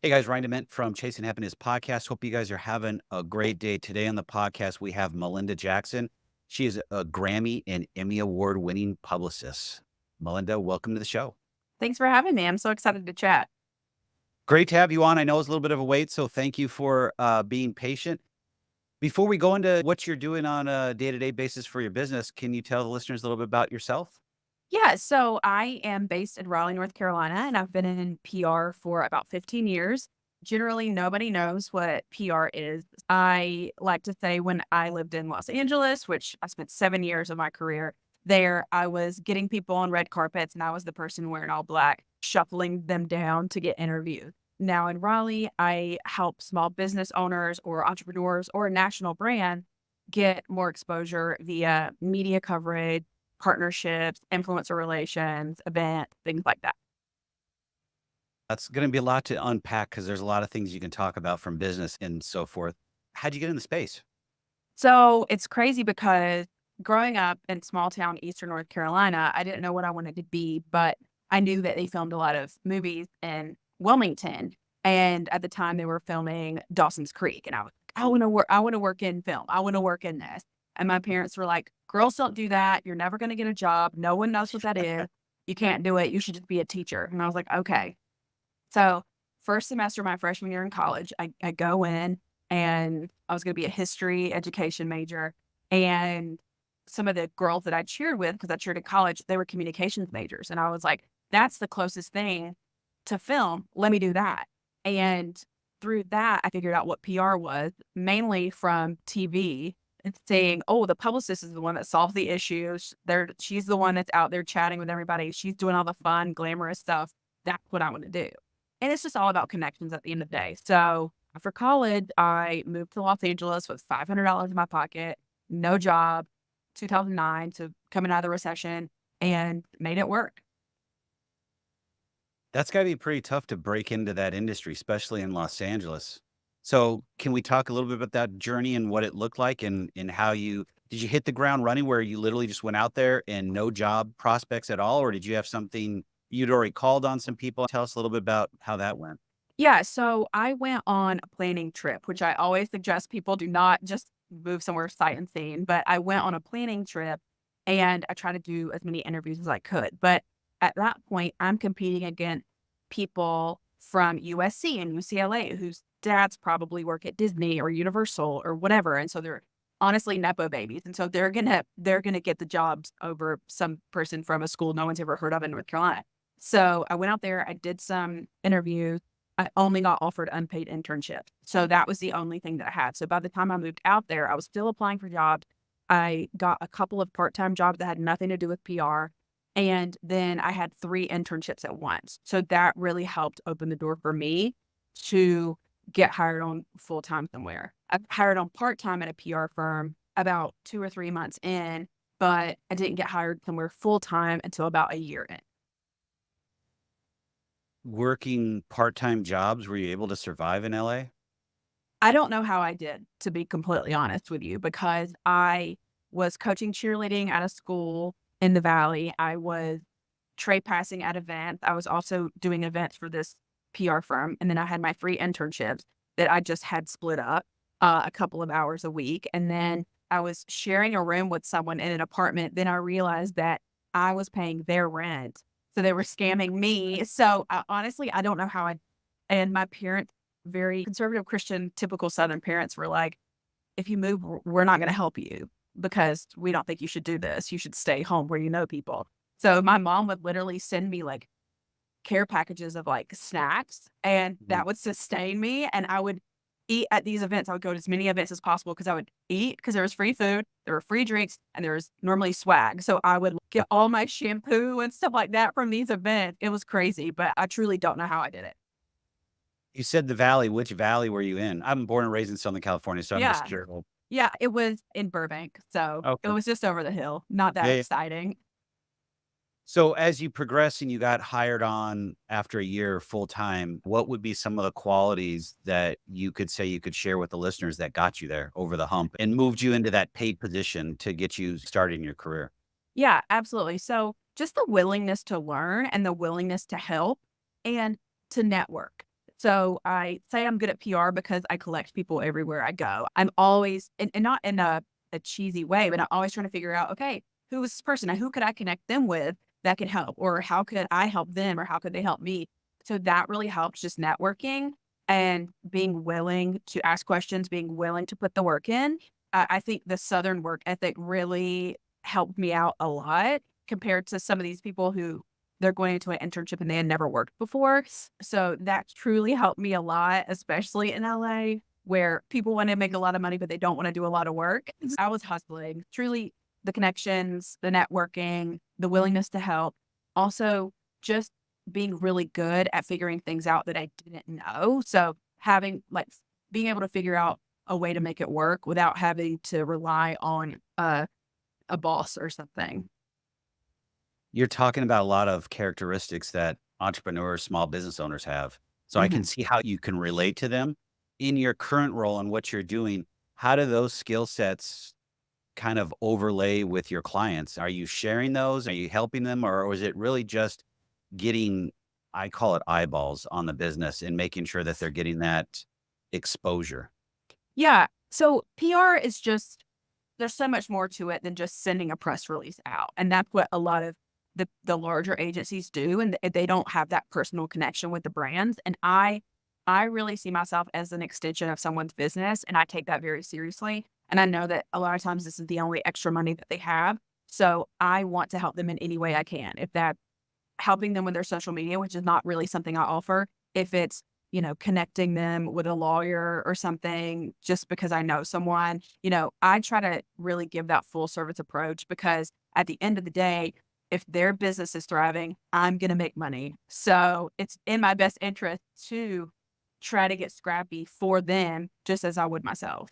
Hey guys, Ryan Dement from Chasing Happiness podcast. Hope you guys are having a great day. Today on the podcast, we have Melinda Jackson. She is a Grammy and Emmy award winning publicist. Melinda, welcome to the show. Thanks for having me. I'm so excited to chat. Great to have you on. I know it's a little bit of a wait, so thank you for being patient. Before we go into what you're doing on a day to day basis for your business, can you tell the listeners a little bit about yourself? Yeah, so I am based in Raleigh, North Carolina, and I've been in PR for about 15 years. Generally, nobody knows what PR is. I like to say when I lived in Los Angeles, which I spent 7 years of my career there, I was getting people on red carpets and I was the person wearing all black, shuffling them down to get interviewed. Now in Raleigh, I help small business owners or entrepreneurs or a national brand get more exposure via media coverage, partnerships, influencer relations, events, things like that. That's going to be a lot to unpack because there's a lot of things you can talk about from business and so forth. How'd you get in the space? So it's crazy because growing up in small town Eastern North Carolina, I didn't know what I wanted to be, but I knew that they filmed a lot of movies in Wilmington. And at the time they were filming Dawson's Creek. And I was like, I want to work in film. I want to work in this. And my parents were like, girls don't do that. You're never going to get a job. No one knows what that is. You can't do it. You should just be a teacher. And I was like, okay. So, first semester of my freshman year in college, I go in and I was going to be a history education major. And some of the girls that I cheered with, because I cheered in college, they were communications majors. And I was like, that's the closest thing to film. Let me do that. And through that, I figured out what PR was, mainly from TV and saying, oh, the publicist is the one that solves the issues. She's the one that's out there chatting with everybody. She's doing all the fun, glamorous stuff. That's what I want to do. And it's just all about connections at the end of the day. So after college, I moved to Los Angeles with $500 in my pocket, no job, 2009, so coming out of the recession, and made it work. That's gotta be pretty tough to break into that industry, especially in Los Angeles. So, can we talk a little bit about that journey and what it looked like and how you did you hit the ground running where you literally just went out there and no job prospects at all, or did you have something you'd already called on some people? Tell us a little bit about how that went. Yeah, so I went on a planning trip, which I always suggest people do not just move somewhere sight unseen, but I went on a planning trip and I tried to do as many interviews as I could. But at that point, I'm competing against people from USC and UCLA whose dads probably work at Disney or Universal or whatever. And so they're honestly nepo babies. And so they're gonna get the jobs over some person from a school no one's ever heard of in North Carolina. So I went out there, I did some interviews. I only got offered unpaid internships. So that was the only thing that I had. So by the time I moved out there, I was still applying for jobs. I got a couple of part-time jobs that had nothing to do with PR. And then I had 3 internships at once. So that really helped open the door for me to get hired on full-time somewhere. I hired on part-time at a PR firm about 2 or 3 months in, but I didn't get hired somewhere full-time until about a year in. Working part-time jobs, were you able to survive in LA? I don't know how I did, to be completely honest with you, because I was coaching cheerleading at a school in the Valley. I was tray passing at events. I was also doing events for this PR firm. And then I had my 3 internships that I just had split up a couple of hours a week. And then I was sharing a room with someone in an apartment. Then I realized that I was paying their rent. So they were scamming me. So honestly, I don't know how and my parents, very conservative Christian, typical Southern parents were like, if you move, we're not going to help you because we don't think you should do this. You should stay home where you know people. So my mom would literally send me like care packages of like snacks and Mhm. that would sustain me. And I would eat at these events. I would go to as many events as possible because I would eat because there was free food, there were free drinks, and there was normally swag. So I would get all my shampoo and stuff like that from these events. It was crazy, but I truly don't know how I did it. You said the valley. Which valley were you in? I'm born and raised in Southern California, so I'm just Yeah. curious. Yeah, it was in Burbank, so it Okay. was just over the hill, not that Yeah, yeah. exciting. So as you progress and you got hired on after a year full time, what would be some of the qualities that you could say you could share with the listeners that got you there over the hump and moved you into that paid position to get you started in your career? Yeah, absolutely. So, just the willingness to learn and the willingness to help and to network. So I say I'm good at PR because I collect people everywhere I go. I'm always, and not in a cheesy way, but I'm always trying to figure out, okay, who is this person and who could I connect them with that could help? Or how could I help them? Or how could they help me? So that really helps, just networking and being willing to ask questions, being willing to put the work in. I think the Southern work ethic really helped me out a lot compared to some of these people who they're going into an internship and they had never worked before. So that truly helped me a lot, especially in LA, where people want to make a lot of money, but they don't want to do a lot of work. I was hustling. Truly, the connections, the networking, the willingness to help. Also, just being really good at figuring things out that I didn't know. So having like being able to figure out a way to make it work without having to rely on a boss or something. You're talking about a lot of characteristics that entrepreneurs, small business owners have. So I can Mhm. see how you can relate to them. In your current role and what you're doing, how do those skill sets kind of overlay with your clients? Are you sharing those? Are you helping them? Or is it really just getting, I call it eyeballs on the business and making sure that they're getting that exposure? Yeah. So PR is just there's so much more to it than just sending a press release out. And that's what a lot of the larger agencies do. And they don't have that personal connection with the brands. And I really see myself as an extension of someone's business. And I take that very seriously. And I know that a lot of times this is the only extra money that they have. So I want to help them in any way I can. If that's helping them with their social media, which is not really something I offer, if it's, connecting them with a lawyer or something just because I know someone, I try to really give that full service approach because at the end of the day, if their business is thriving, I'm going to make money. So it's in my best interest to try to get scrappy for them just as I would myself.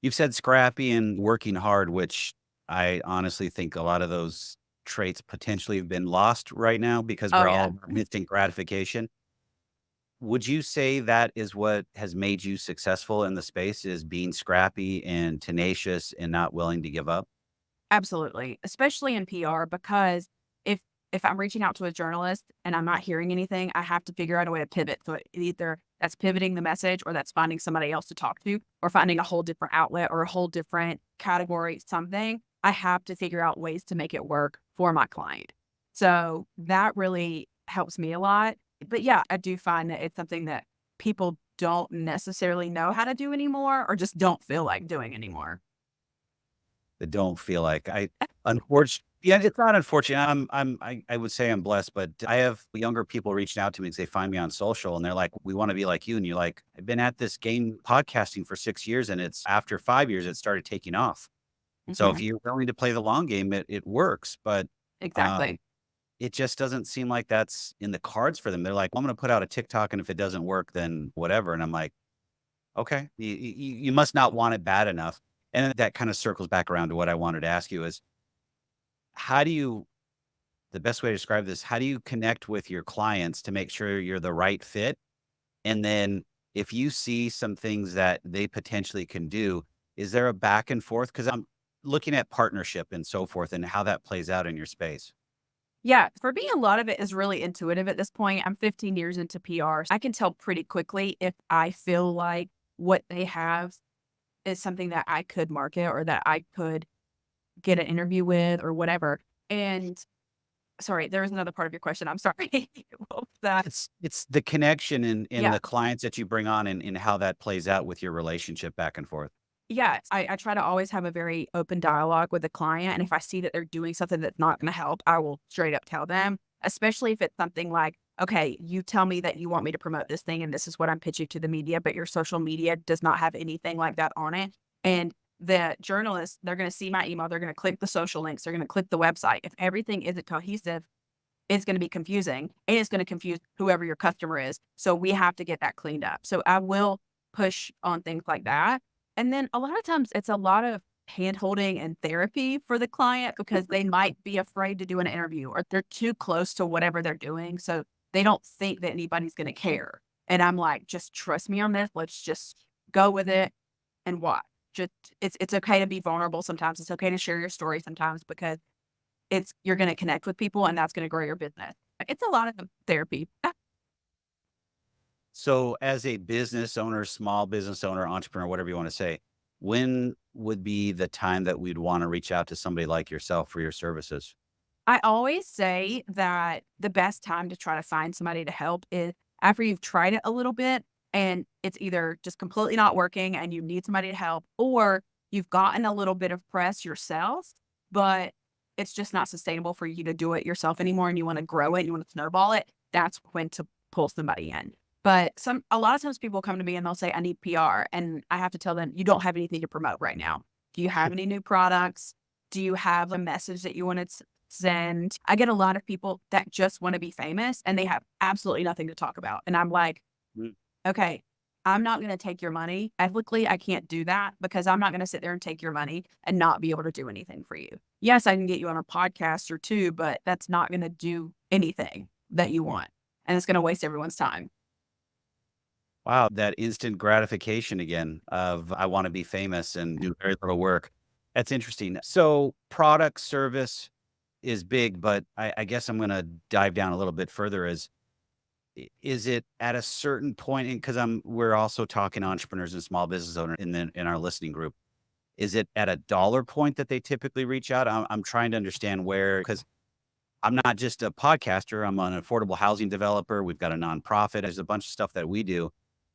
You've said scrappy and working hard, which I honestly think a lot of those traits potentially have been lost right now because Oh, we're yeah. all instant gratification. Would you say that is what has made you successful in the space is being scrappy and tenacious and not willing to give up? Absolutely, especially in PR because if if I'm reaching out to a journalist and I'm not hearing anything, I have to figure out a way to pivot. So either that's pivoting the message or that's finding somebody else to talk to or finding a whole different outlet or a whole different category, something. I have to figure out ways to make it work for my client. So that really helps me a lot. But yeah, I do find that it's something that people don't necessarily know how to do anymore or just don't feel like doing anymore. That don't feel like unfortunately, yeah, it's not unfortunate. I would say I'm blessed, but I have younger people reaching out to me because they find me on social and they're like, "We wanna be like you." And you're like, "I've been at this game podcasting for 6 years, and it's after 5 years, it started taking off." So if Mhm. you're willing to play the long game, it works, but, um, Exactly. it just doesn't seem like that's in the cards for them. They're like, "Well, I'm gonna put out a TikTok, and if it doesn't work, then whatever." And I'm like, "Okay, you must not want it bad enough." And then that kinda circles back around to what I wanted to ask you is, how do you the best way to describe this, how do you connect with your clients to make sure you're the right fit? And then if you see some things that they potentially can do, is there a back and forth? Because I'm looking at partnership and so forth and how that plays out in your space. Yeah, for me, a lot of it is really intuitive at this point. I'm 15 years into PR. I can tell pretty quickly if I feel like what they have is something that I could market or that I could get an interview with or whatever. And sorry, there was another part of your question. I'm sorry. What was that? It's the connection in Yeah. the clients that you bring on and how that plays out with your relationship back and forth. Yeah, I try to always have a very open dialogue with the client. And if I see that they're doing something that's not going to help, I will straight up tell them, especially if it's something like, okay, you tell me that you want me to promote this thing and this is what I'm pitching to the media, but your social media does not have anything like that on it. And the journalists, they're going to see my email, they're going to click the social links, they're going to click the website. If everything isn't cohesive, it's going to be confusing and it's going to confuse whoever your customer is. So we have to get that cleaned up. So I will push on things like that. And then a lot of times it's a lot of hand holding and therapy for the client because they might be afraid to do an interview or they're too close to whatever they're doing. So they don't think that anybody's going to care. And I'm like, just trust me on this. Let's just go with it and watch. Just it's okay to be vulnerable sometimes. It's okay to share your story sometimes because it's you're gonna connect with people, and that's gonna grow your business. It's a lot of therapy. So, as a business owner, small business owner, entrepreneur, whatever you want to say, when would be the time that we'd want to reach out to somebody like yourself for your services? I always say that the best time to try to find somebody to help is after you've tried it a little bit and it's either just completely not working and you need somebody to help, or you've gotten a little bit of press yourself, but it's just not sustainable for you to do it yourself anymore and you want to grow it, you want to snowball it. That's when to pull somebody in. But a lot of times people come to me and they'll say, I need PR. And I have to tell them, you don't have anything to promote right now. Do you have any new products? Do you have a message that you want to send? I get a lot of people that just want to be famous and they have absolutely nothing to talk about. And I'm like, Mm. okay, I'm not going to take your money. Ethically, I can't do that because I'm not going to sit there and take your money and not be able to do anything for you. Yes, I can get you on a podcast or two, but that's not going to do anything that you want. And it's going to waste everyone's time. Wow, that instant gratification again of I want to be famous and do very little work. That's interesting. So, product service is big, but I guess I'm going to dive down a little bit further. Is it at a certain point? Because we're also talking entrepreneurs and small business owners in our listening group. Is it at a dollar point that they typically reach out? I'm trying to understand where, because I'm not just a podcaster. I'm an affordable housing developer. We've got a nonprofit. There's a bunch of stuff that we do.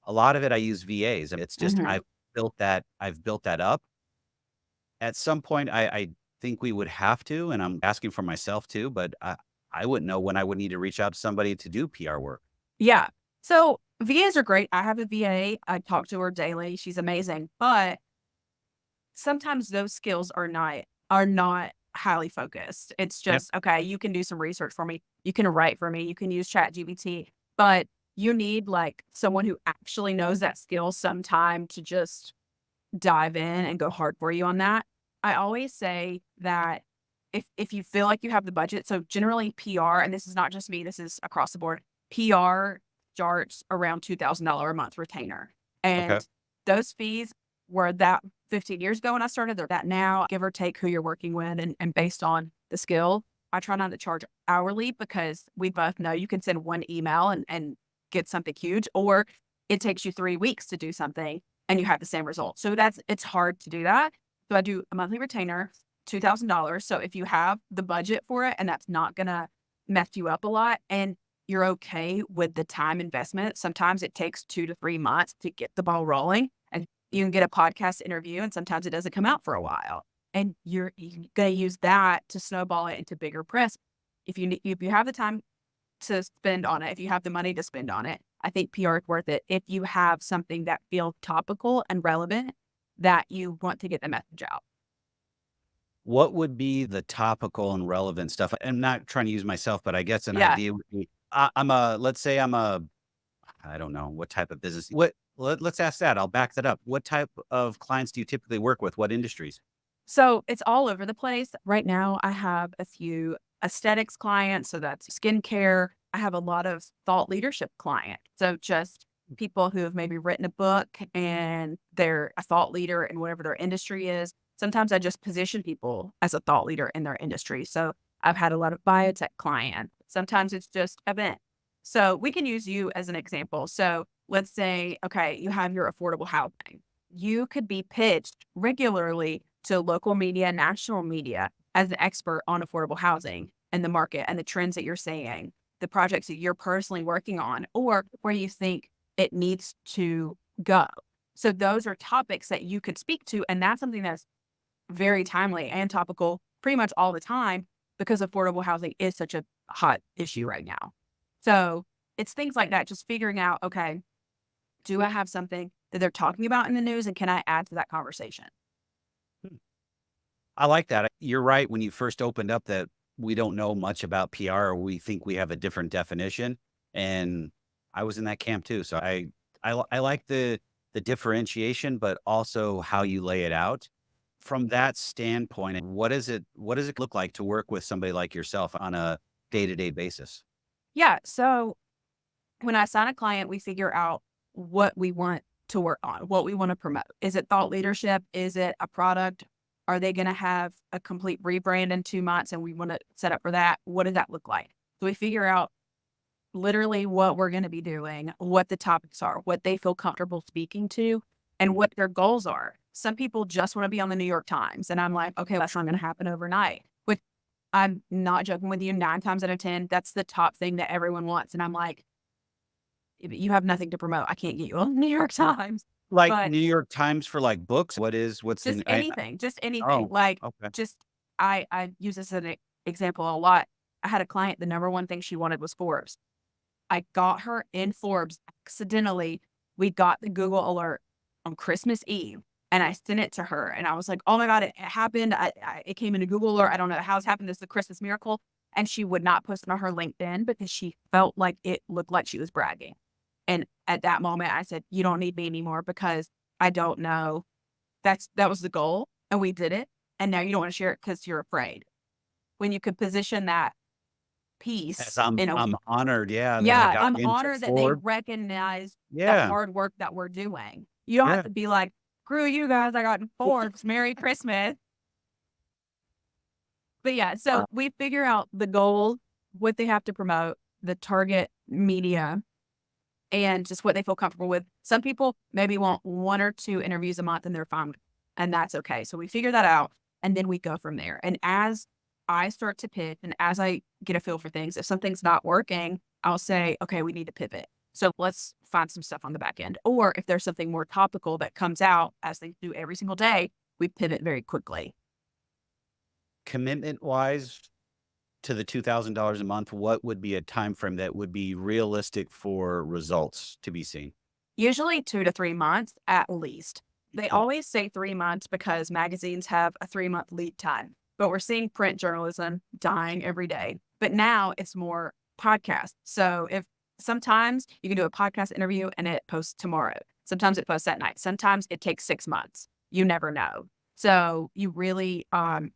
A lot of it I use VAs. It's just Mhm. I've built that up. At some point, I think we would have to, and I'm asking for myself too, but I wouldn't know when I would need to reach out to somebody to do PR work. Yeah. So VAs are great. I have a VA. I talk to her daily. She's amazing. But sometimes those skills are not highly focused. It's Yep. just, okay, you can do some research for me. You can write for me. You can use ChatGPT, but you need like someone who actually knows that skill sometime to just dive in and go hard for you on that. I always say that if you feel like you have the budget, so generally PR, and this is not just me, this is across the board, PR starts around $2,000 a month retainer. Okay. And those fees were that 15 years ago when I started, they're that now, give or take who you're working with and based on the skill. I try not to charge hourly because we both know you can send one email and get something huge, or it takes you 3 weeks to do something and you have the same result. So it's hard to do that. So I do a monthly retainer, $2,000. So if you have the budget for it and that's not gonna mess you up a lot and you're okay with the time investment, sometimes it takes 2 to 3 months to get the ball rolling and you can get a podcast interview and sometimes it doesn't come out for a while. And you're gonna use that to snowball it into bigger press. If you have the time to spend on it, if you have the money to spend on it, I think PR is worth it if you have something that feels topical and relevant that you want to get the message out. What would be the topical and relevant stuff? I'm not trying to use myself, but I guess an Yeah. idea would be let's say I don't know what type of business. Let's ask that. I'll back that up. What type of clients do you typically work with? What industries? So it's all over the place. Right now, I have a few aesthetics clients. So that's skincare. I have a lot of thought leadership clients. So just people who have maybe written a book and they're a thought leader in whatever their industry is. Sometimes I just position people as a thought leader in their industry. So I've had a lot of biotech clients. Sometimes it's just event. So we can use you as an example. So let's say, okay, you have your affordable housing. You could be pitched regularly to local media, national media as an expert on affordable housing and the market and the trends that you're seeing, the projects that you're personally working on, or where you think it needs to go. So those are topics that you could speak to. And that's something that's very timely and topical pretty much all the time because affordable housing is such a hot issue right now. So it's things like that, just figuring out, okay, do I have something that they're talking about in the news and can I add to that conversation? Hmm. I like that. You're right. When you first opened up that we don't know much about PR, or we think we have a different definition. And I was in that camp too. So I like the differentiation, but also how you lay it out. From that standpoint, what does it look like to work with somebody like yourself on a day-to-day basis? Yeah. So when I sign a client, we figure out what we want to work on, what we want to promote. Is it thought leadership? Is it a product? Are they going to have a complete rebrand in 2 months and we want to set up for that? What does that look like? So we figure out literally what we're going to be doing, what the topics are, what they feel comfortable speaking to, and what their goals are. Some people just want to be on the New York Times. And I'm like, okay, that's not going to happen overnight. Which I'm not joking with you. 9 times out of 10, that's the top thing that everyone wants. And I'm like, you have nothing to promote. I can't get you on the New York Times. Like But New York Times for like books? What's just in anything, just anything. oh, Like, okay. just I use this as an example a lot. I had a client, the number one thing she wanted was Forbes. I got her in Forbes accidentally. We got the Google alert on Christmas Eve, and I sent it to her, and I was like, "Oh my god, it happened! It came in a Google alert. I don't know how it's happened. This is a Christmas miracle." And she would not post it on her LinkedIn because she felt like it looked like she was bragging. And at that moment, I said, "You don't need me anymore because I don't know." That was the goal, and we did it. And now you don't want to share it because you're afraid. When you could position that As piece I'm in a I'm honored, yeah, that I yeah, got I'm into honored that they Forbes. recognize the Yeah, hard work that we're doing. You don't have yeah. to be like, "Screw you guys, I got in Forbes, Merry Christmas." But yeah, Uh, so we figure out the goal, what they have to promote, the target media, and just what they feel comfortable with. Some people maybe want 1 or 2 interviews a month and they're fine with it, and that's okay. So we figure that out, and then we go from there. And as I start to pitch and as I get a feel for things, if something's not working, I'll say, "Okay, we need to pivot. So let's find some stuff on the back end." Or if there's something more topical that comes out as they do every single day, we pivot very quickly. Commitment-wise to the $2,000 a month, what would be a time frame that would be realistic for results to be seen? Usually 2 to 3 months at least. They Oh, always say 3 months because magazines have a 3-month lead time, but we're seeing print journalism dying every day. But now it's more podcast. So if sometimes you can do a podcast interview and it posts tomorrow. Sometimes it posts at night. Sometimes it takes 6 months. You never know. So you really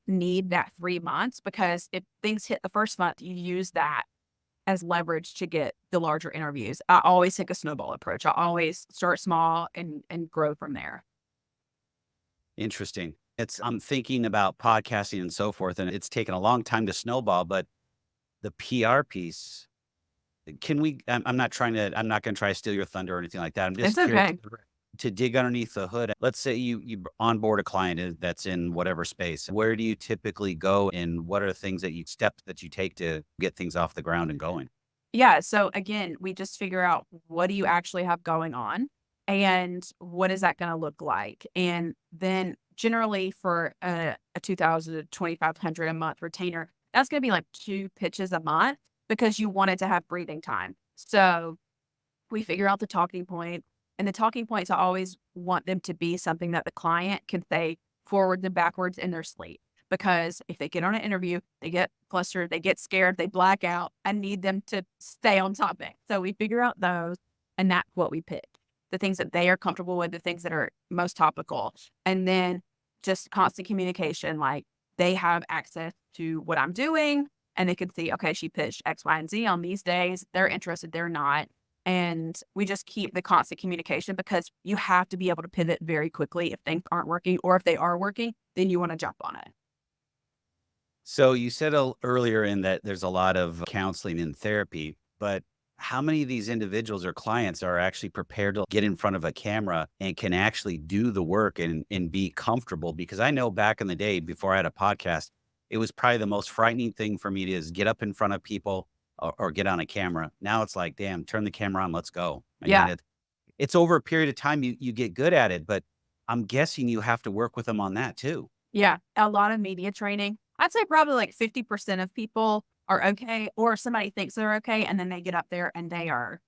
need that 3 months because if things hit the first month, you use that as leverage to get the larger interviews. I always take a snowball approach. I always start small and grow from there. interesting. I'm thinking about podcasting and so forth, and it's taken a long time to snowball, but the PR piece, can we I'm not gonna try to steal your thunder or anything like that. I'm It's just curious okay. to dig underneath the hood. Let's say you onboard a client that's in whatever space. Where do you typically go, and what are the things steps that you take to get things off the ground and going? Yeah. So again, we just figure out what do you actually have going on and what is that going to look like? And then generally for a 2000 to 2500 a month retainer, that's going to be like 2 pitches a month because you want it to have breathing time. So we figure out the talking point, and the talking points, I always want them to be something that the client can say forwards and backwards in their sleep. Because if they get on an interview, they get flustered, they get scared, they black out. I need them to stay on topic. So we figure out those, and that's what we pick. The things that they are comfortable with, the things that are most topical. And then just constant communication, like they have access to what I'm doing and they can see, okay, she pitched X, Y, and Z on these days. They're interested, they're not. And we just keep the constant communication because you have to be able to pivot very quickly if things aren't working, or if they are working, then you want to jump on it. So you said earlier in that there's a lot of counseling and therapy, but how many of these individuals or clients are actually prepared to get in front of a camera and can actually do the work and be comfortable? Because I know back in the day before I had a podcast, it was probably the most frightening thing for me to is get up in front of people or get on a camera. Now it's like, damn, turn the camera on, let's go. I mean, Yeah. it's over a period of time you get good at it, but I'm guessing you have to work with them on that too. Yeah. A lot of media training. I'd say probably like 50% of people are okay, or somebody thinks they're okay, and then they get up there and they are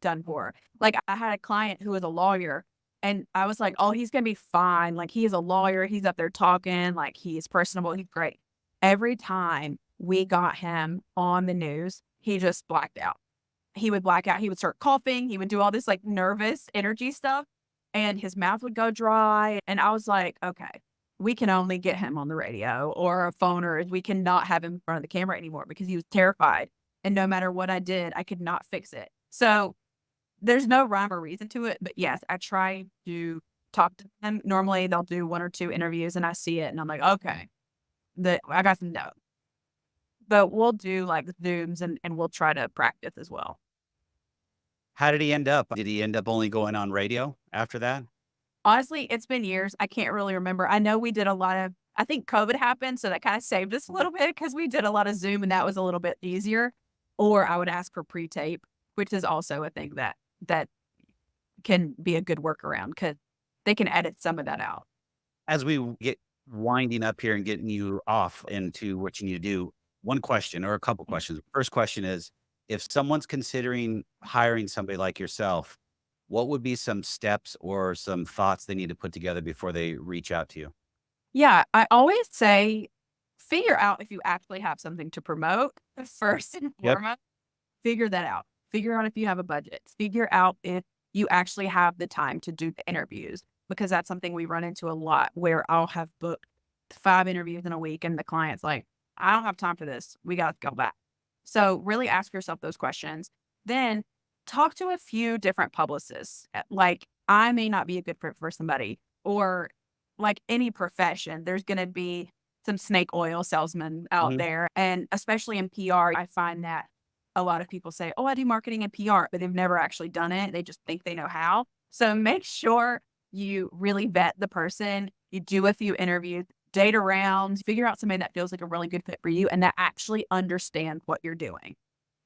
done for. Like, I had a client who was a lawyer, and I was like, "Oh, he's gonna be fine. Like, he is a lawyer. He's up there talking. Like, he's personable. He's great." Every time we got him on the news, he just blacked out. He would black out. He would start coughing. He would do all this like nervous energy stuff, and his mouth would go dry. And I was like, "Okay, we can only get him on the radio or a phone, or we cannot have him in front of the camera anymore because he was terrified. And no matter what I did, I could not fix it." So there's no rhyme or reason to it, but yes, I try to talk to them. Normally, they'll do 1 or 2 interviews, and I see it, and I'm like, "Okay, I got some notes." But we'll do, like, Zooms, and we'll try to practice as well. How did he end up? Did he end up only going on radio after that? Honestly, it's been years. I can't really remember. I know we did a lot of I think COVID happened, so that kinda saved us a little bit because we did a lot of Zoom, and that was a little bit easier. Or I would ask for pre-tape, which is also a thing that can be a good workaround because they can edit some of that out. As we get winding up here and getting you off into what you need to do, one question or a couple Mm. questions. First question is, if someone's considering hiring somebody like yourself, what would be some steps or some thoughts they need to put together before they reach out to you? Yeah, I always say figure out if you actually have something to promote first and Yep. foremost. Figure that out. Figure out if you have a budget. Figure out if you actually have the time to do the interviews because that's something we run into a lot where I'll have booked 5 interviews in a week and the client's like, "I don't have time for this. We got to go back." So, really ask yourself those questions. Then talk to a few different publicists. Like, I may not be a good fit for somebody or like any profession, there's going to be some snake oil salesmen out Mhm. there. And especially in PR, I find that a lot of people say, "Oh, I do marketing and PR," but they've never actually done it. They just think they know how. So make sure you really vet the person. You do a few interviews, date around, figure out somebody that feels like a really good fit for you and that actually understands what you're doing.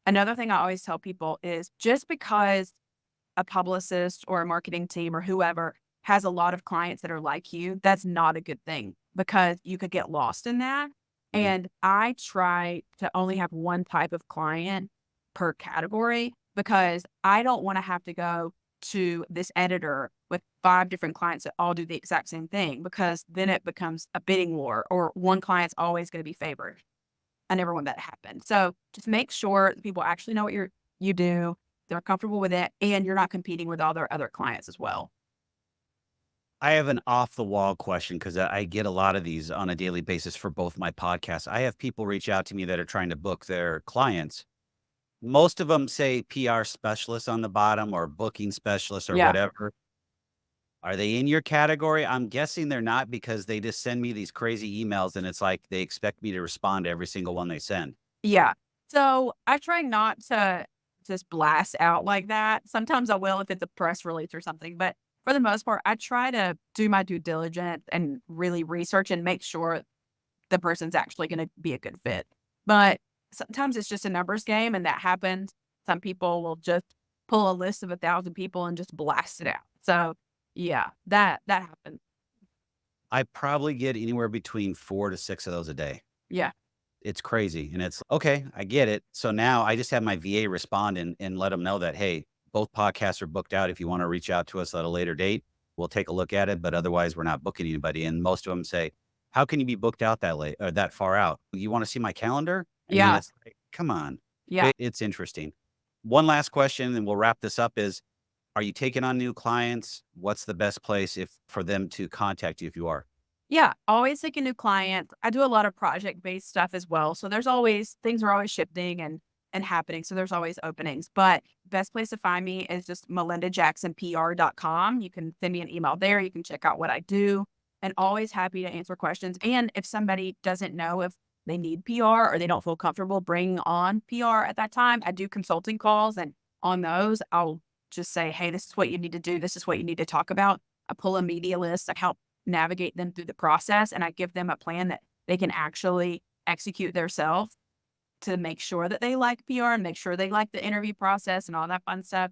Another thing I always tell people is just because a publicist or a marketing team or whoever has a lot of clients that are like you, that's not a good thing because you could get lost in that. Mhm. And I try to only have one type of client per category because I don't want to have to go to this editor with 5 different clients that all do the exact same thing because then it becomes a bidding war or one client's always going to be favored. I never want that to happen. So just make sure that people actually know what you do, they're comfortable with it, and you're not competing with all their other clients as well. I have an off the wall question because I get a lot of these on a daily basis for both my podcasts. I have people reach out to me that are trying to book their clients. Most of them say PR specialist on the bottom or booking specialist or Yeah. whatever. Are they in your category? I'm guessing they're not because they just send me these crazy emails and it's like they expect me to respond to every single one they send. Yeah. So I try not to just blast out like that. Sometimes I will if it's a press release or something, but for the most part, I try to do my due diligence and really research and make sure the person's actually gonna be a good fit. But sometimes it's just a numbers game and that happens. Some people will just pull a list of 1,000 people and just blast it out. So yeah, that happens. I probably get anywhere between 4 to 6 of those a day. Yeah. It's crazy, and it's, "Okay, I get it." So now I just have my VA respond and let them know that, "Hey, both podcasts are booked out. If you wanna reach out to us at a later date, we'll take a look at it, but otherwise, we're not booking anybody." And most of them say, "How can you be booked out that late or that far out? You wanna see my calendar?" I mean, Yeah. it's like, come on. Yeah. It's interesting. One last question, and we'll wrap this up is, are you taking on new clients? What's the best place if for them to contact you if you are? Yeah, always like a new client. I do a lot of project-based stuff as well, so there's always things are always shifting and happening, so there's always openings, but best place to find me is just melindajacksonpr.com. You can send me an email there, you can check out what I do, and always happy to answer questions, and if somebody doesn't know if they need PR or they don't feel comfortable bringing on PR at that time, I do consulting calls, and on those, I'll just say, "Hey, this is what you need to do, this is what you need to talk about." I pull a media list, I help navigate them through the process, and I give them a plan that they can actually execute themselves to make sure that they like PR and make sure they like the interview process and all that fun stuff,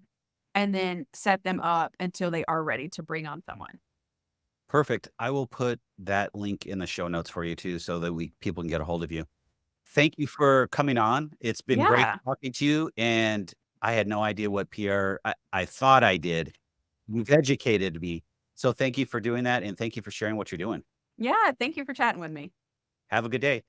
and then set them up until they are ready to bring on someone. Perfect. I will put that link in the show notes for you too so that we people can get a hold of you. Thank you for coming on. It's been great Yeah. talking to you, and I had no idea what PR I thought I did. You've educated me. So thank you for doing that, and thank you for sharing what you're doing. Yeah, thank you for chatting with me. Have a good day.